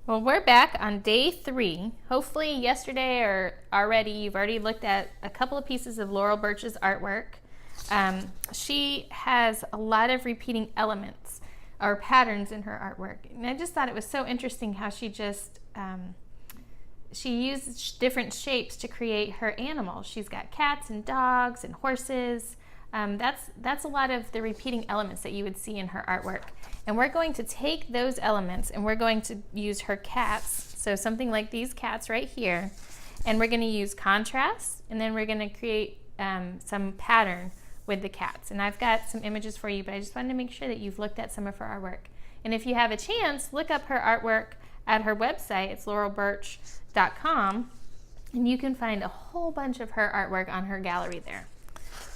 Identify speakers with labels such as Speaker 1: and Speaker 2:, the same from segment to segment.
Speaker 1: Well, we're back on day 3. Hopefully yesterday or already you've already looked at a couple of pieces of Laurel Birch's artwork. She has a lot of repeating elements or patterns in her artwork. And I just thought it was so interesting how she just, she used different shapes to create her animals. She's got cats and dogs and horses. That's a lot of the repeating elements that you would see in her artwork. And we're going to take those elements and we're going to use her cats. So something like these cats right here. And we're going to use contrast, and then we're going to create some pattern with the cats. And I've got some images for you, but I just wanted to make sure that you've looked at some of her artwork. And if you have a chance, look up her artwork at her website. It's laurelbirch.com. And you can find a whole bunch of her artwork on her gallery there.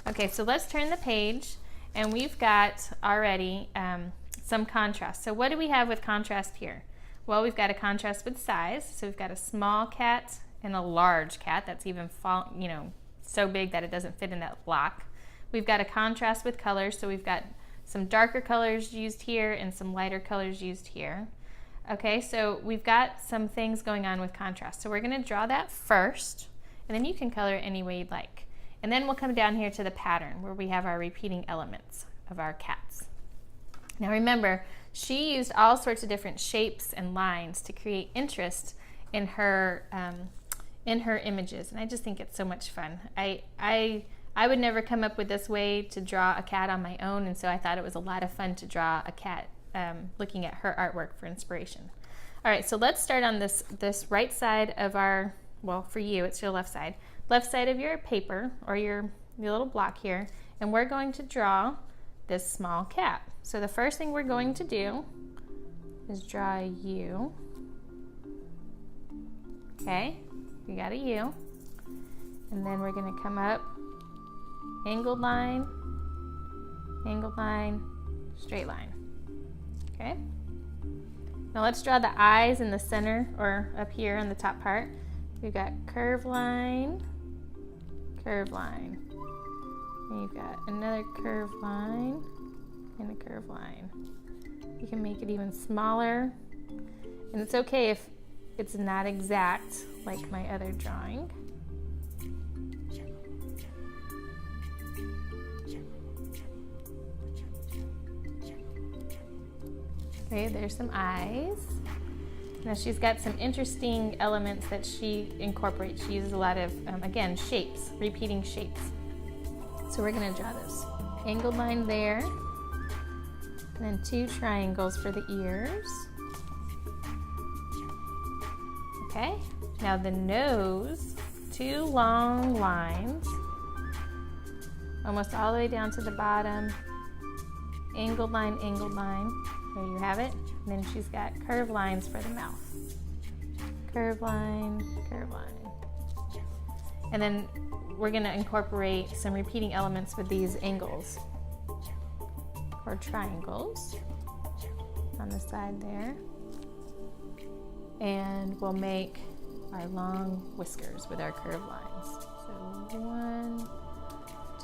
Speaker 1: Okay, so let's turn the page, and we've got already some contrast. So what do we have with contrast here? Well, we've got a contrast with size. So we've got a small cat and a large cat that's even so big that it doesn't fit in that block. We've got a contrast with colors. So we've got some darker colors used here and some lighter colors used here. Okay, so we've got some things going on with contrast. So we're going to draw that first, and then you can color it any way you'd like. And then we'll come down here to the pattern where we have our repeating elements of our cats. Now remember, she used all sorts of different shapes and lines to create interest in her images, and I just think it's so much fun. I would never come up with this way to draw a cat on my own, and so I thought it was a lot of fun to draw a cat looking at her artwork for inspiration. All right, so let's start on this right side of our, well, for you, it's your left side of your paper or your little block here, and we're going to draw this small cat. So the first thing we're going to do is draw a U. Okay, we got a U. And then we're going to come up, angled line, straight line. Okay. Now let's draw the eyes in the center or up here on the top part. We've got curve line, and you've got another curve line and a curve line. You can make it even smaller, and it's okay if it's not exact like my other drawing. Okay, there's some eyes. Now she's got some interesting elements that she incorporates. She uses a lot of, again, shapes, repeating shapes. So we're going to draw this angled line there, and then 2 triangles for the ears. Okay, now the nose, 2 long lines, almost all the way down to the bottom, angled line, there you have it. And then she's got curved lines for the mouth. Curve line. And then we're going to incorporate some repeating elements with these angles or triangles on the side there. And we'll make our long whiskers with our curved lines. So 1,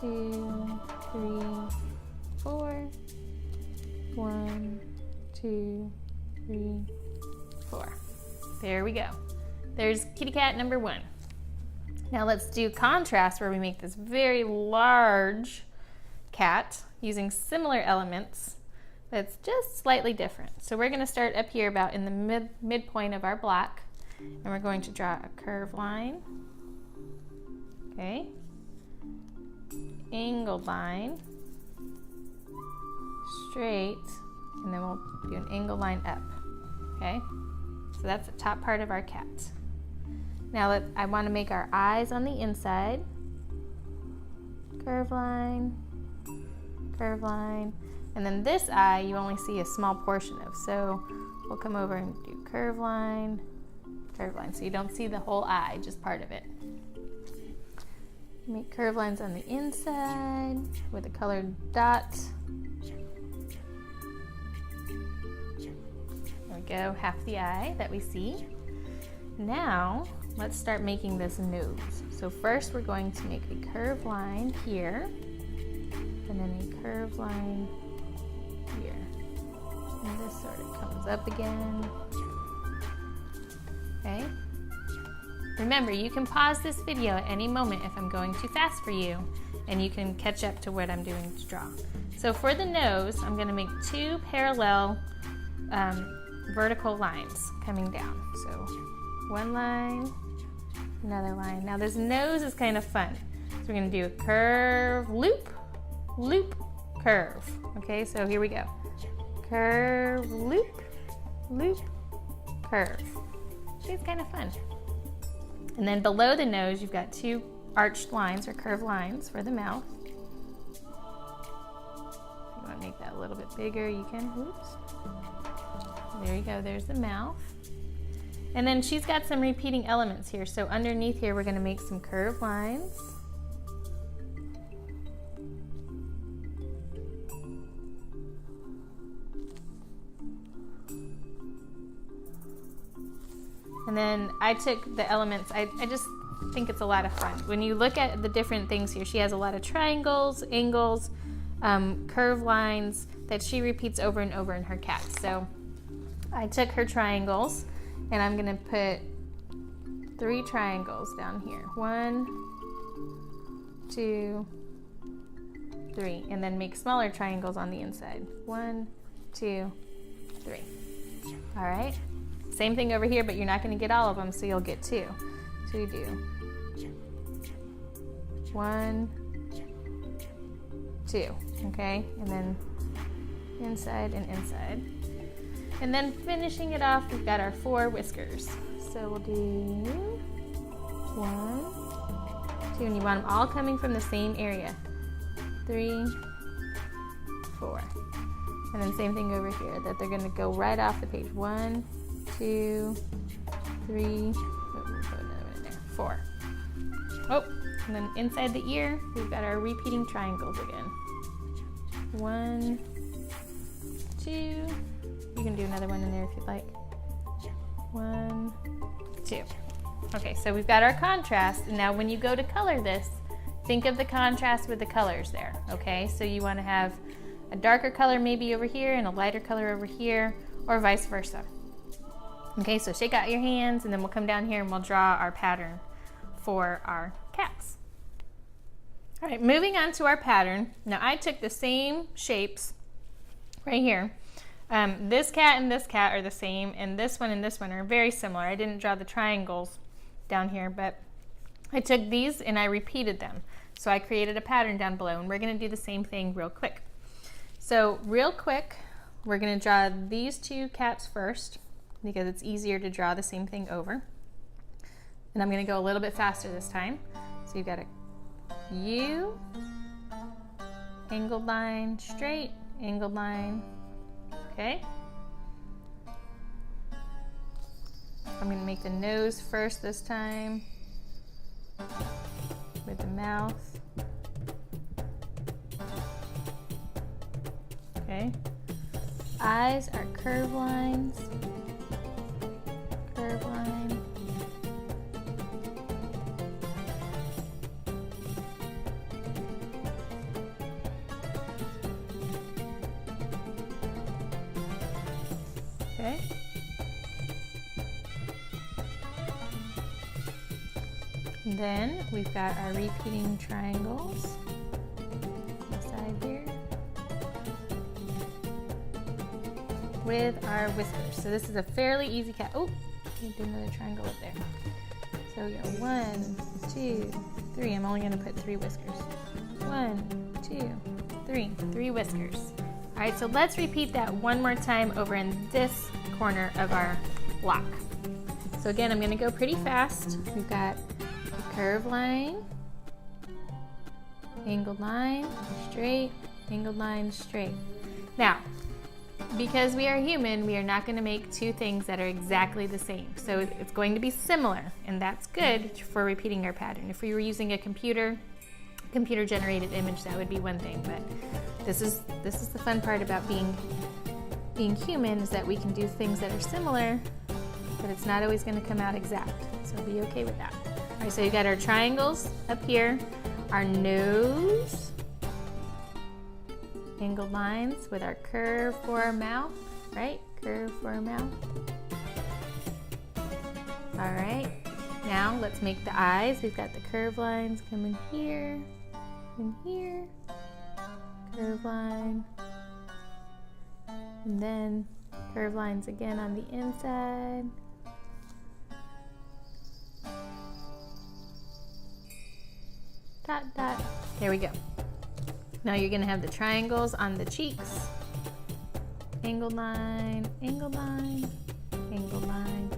Speaker 1: 2, 3, 4. 1, 2, 3, 4. There we go. There's kitty cat number 1. Now let's do contrast, where we make this very large cat using similar elements, but it's just slightly different. So we're going to start up here about in the midpoint of our block, and we're going to draw a curved line. Okay. Angled line. Straight, and then we'll do an angle line up. Okay, so that's the top part of our cat. Now I want to make our eyes on the inside. Curve line, and then this eye you only see a small portion of. So we'll come over and do curve line, so you don't see the whole eye, just part of it. Make curve lines on the inside with a colored dot. There we go, half the eye that we see. Now, let's start making this nose. So first we're going to make a curved line here, and then a curved line here. And this sort of comes up again, okay? Remember, you can pause this video at any moment if I'm going too fast for you, and you can catch up to what I'm doing to draw. So for the nose, I'm gonna make 2 parallel vertical lines coming down. So one line, another line. Now this nose is kind of fun. So we're gonna do a curve, loop, loop, curve. Okay, so here we go. Curve, loop, loop, curve. It's kind of fun. And then below the nose, you've got 2 arched lines or curved lines for the mouth. If you want to make that a little bit bigger, you can. Oops. There you go, there's the mouth. And then she's got some repeating elements here. So underneath here, we're going to make some curved lines. And then I took the elements, I just think it's a lot of fun. When you look at the different things here, she has a lot of triangles, angles, curved lines that she repeats over and over in her cats. So I took her triangles and I'm gonna put 3 triangles down here. 1, 2, 3, and then make smaller triangles on the inside. 1, 2, 3. All right. Same thing over here, but you're not going to get all of them, so you'll get 2. So you do 1, 2, okay? And then inside and inside. And then finishing it off, we've got our 4 whiskers. So we'll do 1, 2, and you want them all coming from the same area. 3, 4. And then same thing over here, that they're going to go right off the page. 1, 2, 3, 4. Oh, and then inside the ear, we've got our repeating triangles again. 1, 2. You can do another one in there if you'd like. 1, 2. Okay, so we've got our contrast. And now when you go to color this, think of the contrast with the colors there, okay? So you want to have a darker color maybe over here and a lighter color over here, or vice versa. Okay, so shake out your hands and then we'll come down here and we'll draw our pattern for our cats. All right, moving on to our pattern. Now I took the same shapes right here. This cat and this cat are the same, and this one are very similar. I didn't draw the triangles down here, but I took these and I repeated them. So I created a pattern down below, and we're gonna do the same thing real quick. So real quick, we're gonna draw these 2 cats first, because it's easier to draw the same thing over. And I'm gonna go a little bit faster this time. So you've got a U, angled line, straight, angled line, okay? I'm gonna make the nose first this time, with the mouth. Okay. Eyes are curved lines. Curve line. Okay. And then we've got our repeating triangles inside here with our whiskers. So this is a fairly easy cat. Oh, you do another triangle up there. So we got 1, 2, 3. I'm only going to put 3 whiskers. 1, 2, 3. 3 whiskers. All right, so let's repeat that one more time over in this corner of our block. So again, I'm going to go pretty fast. We've got a curved line, angled line, straight, angled line, straight. Now, because we are human, we are not going to make 2 things that are exactly the same. So it's going to be similar, and that's good for repeating our pattern. If we were using a computer-generated image, that would be one thing. But this is the fun part about being human, is that we can do things that are similar, but it's not always going to come out exact. So be okay with that. All right, so you got our triangles up here, our nose, angled lines with our curve for our mouth, right? Curve for our mouth. All All right, now let's make the eyes. We've got the curved lines coming here and here, curved line, and then curved lines again on the inside. Dot, dot. There we go. Now you're gonna have the triangles on the cheeks. Angled line, angled line, angled line,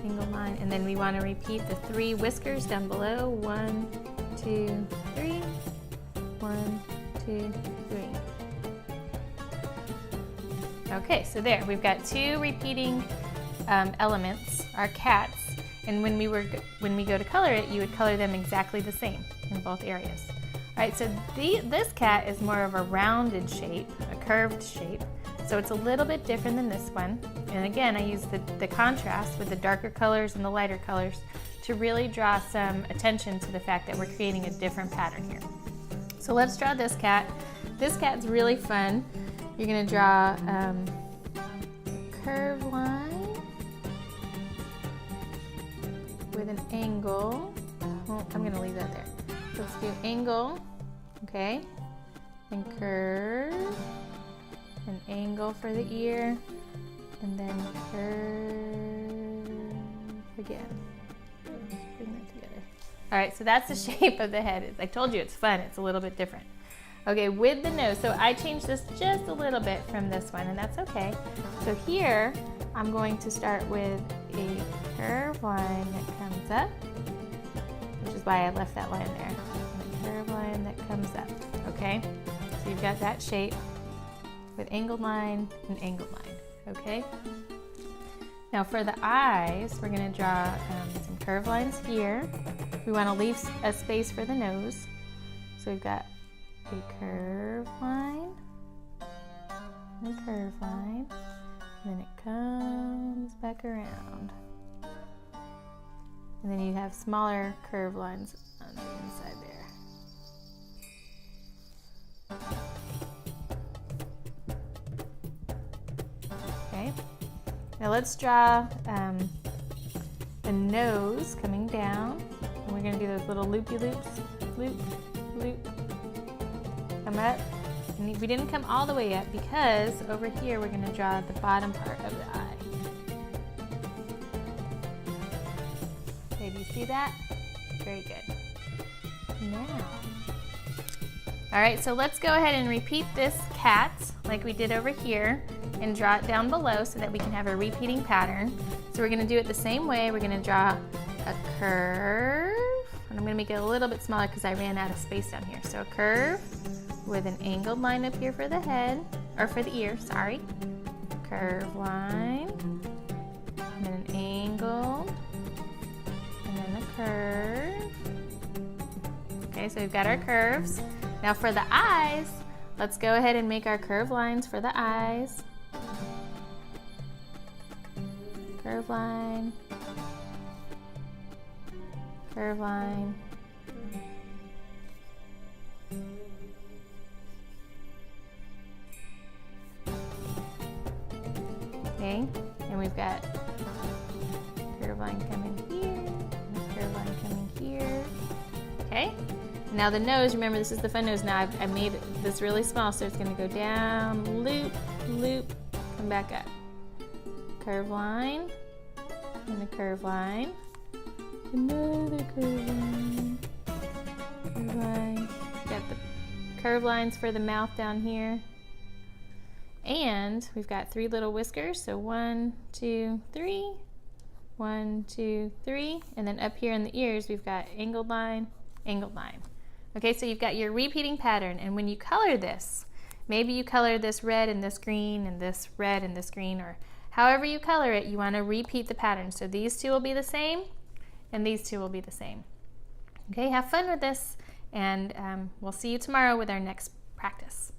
Speaker 1: angled line. And then we wanna repeat the 3 whiskers down below. 1, 2, 3. 1, 2, 3. Okay, so there, we've got 2 repeating elements, our cats. And when we go to color it, you would color them exactly the same in both areas. All right, so this cat is more of a rounded shape, a curved shape. So it's a little bit different than this one. And again, I use the contrast with the darker colors and the lighter colors to really draw some attention to the fact that we're creating a different pattern here. So let's draw this cat. This cat's really fun. You're gonna draw a curved line with an angle. Well, I'm gonna leave that there. Let's do angle, okay, and curve, an angle for the ear, and then curve again. Bring that together. All right, so that's the shape of the head. I told you it's fun, it's a little bit different. Okay, with the nose, so I changed this just a little bit from this one, and that's okay. So here, I'm going to start with a curved line that comes up, which is why I left that line there. And a curved line that comes up, okay? So you've got that shape with angled line and angled line, okay? Now for the eyes, we're gonna draw some curved lines here. We wanna leave a space for the nose. So we've got a curved line, and a curved line, and then it comes back around. And then you have smaller curved lines on the inside there. Okay, now let's draw the nose coming down. And we're gonna do those little loopy loops, loop, loop, come up. And we didn't come all the way up because over here we're gonna draw the bottom part of the eye. Okay, do you see that? Very good. Now, all right, so let's go ahead and repeat this cat like we did over here and draw it down below so that we can have a repeating pattern. So we're gonna do it the same way. We're gonna draw a curve, and I'm gonna make it a little bit smaller because I ran out of space down here. So a curve with an angled line up here for the head, or for the ear, sorry. Curve line, and then an angle, and then a curve. Okay, so we've got our curves. Now for the eyes, let's go ahead and make our curved lines for the eyes. Curve line, curve line, okay, and we've got curve line coming here, and a curve line coming here, okay? Now the nose, remember this is the fun nose now, I made this really small, so it's gonna go down, loop, loop, come back up. Curve line, and a curve line, another curve line, curve line. Got the curve lines for the mouth down here. And we've got 3 little whiskers, so 1, 2, 3, 1, 2, 3, and then up here in the ears we've got angled line, angled line. Okay, so you've got your repeating pattern, and when you color this, maybe you color this red and this green and this red and this green, or however you color it, you want to repeat the pattern. So these 2 will be the same, and these 2 will be the same. Okay, have fun with this, and we'll see you tomorrow with our next practice.